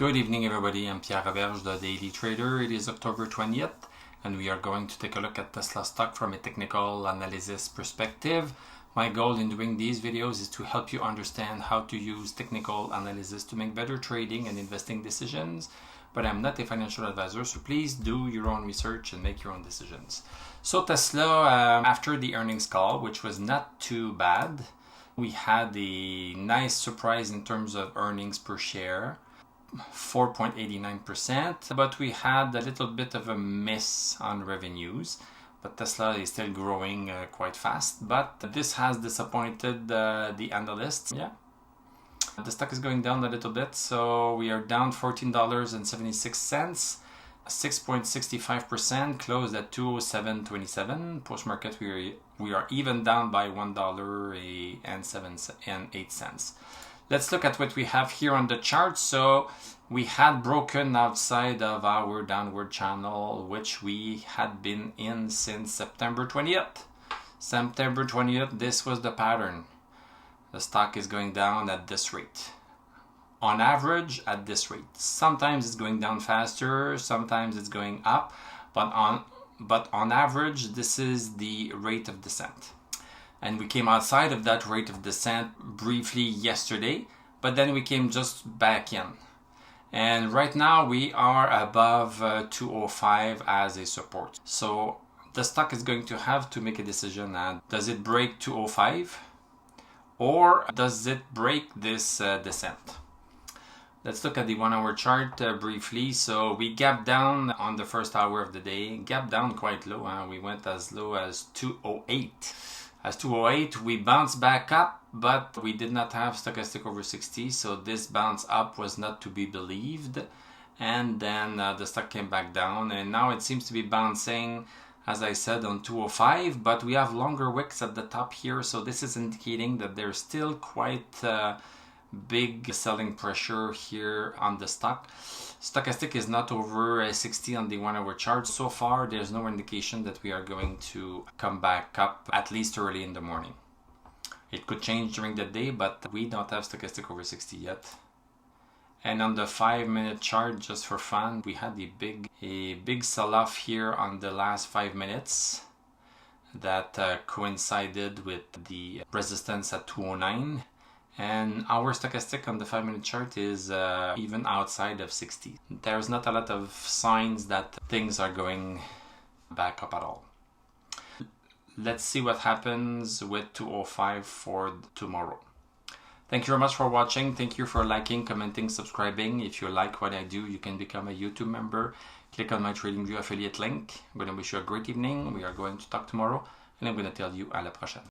Good evening everybody, I'm Pierre Roberge, the Daily Trader. It is October 20th and we are going to take a look at Tesla stock from a technical analysis perspective. My goal in doing these videos is to help you understand how to use technical analysis to make better trading and investing decisions. But I'm not a financial advisor, so please do your own research and make your own decisions. So Tesla, after the earnings call, which was not too bad, we had a nice surprise in terms of earnings per share. 4.89%, but we had a little bit of a miss on revenues, but Tesla is still growing quite fast, but this has disappointed the analysts. The stock is going down a little bit, so we are down $14.76, 6.65%, closed at 207.27. Post market we are even down by $1.08. Let's look at what we have here on the chart. So we had broken outside of our downward channel, which we had been in since September 20th. September 20th, this was the pattern. The stock is going down at this rate. On average, at this rate. Sometimes it's going down faster, sometimes it's going up, but on average, this is the rate of descent. And we came outside of that rate of descent briefly yesterday, but then we came just back in. And right now we are above 205 as a support. So the stock is going to have to make a decision. Does it break 205 or does it break this descent? Let's look at the 1 hour chart briefly. So we gapped down on the first hour of the day, gapped down quite low. We went as low as 208. As 208, we bounced back up, but we did not have stochastic over 60, so this bounce up was not to be believed. And then the stock came back down, and now it seems to be bouncing, as I said, on 205, but we have longer wicks at the top here, so this is indicating that there's still quite big selling pressure here on the stock. Stochastic is not over 60 on the 1 hour chart. So far, there's no indication that we are going to come back up, at least early in the morning. It could change during the day, but we don't have stochastic over 60 yet. And on the 5-minute chart, just for fun, we had a big sell-off here on the last 5 minutes that coincided with the resistance at 209. And our stochastic on the 5-minute chart is even outside of 60. There's not a lot of signs that things are going back up at all. Let's see what happens with 205 for tomorrow. Thank you very much for watching. Thank you for liking, commenting, subscribing. If you like what I do, you can become a YouTube member. Click on my TradingView affiliate link. I'm going to wish you a great evening. We are going to talk tomorrow, and I'm going to tell you à la prochaine.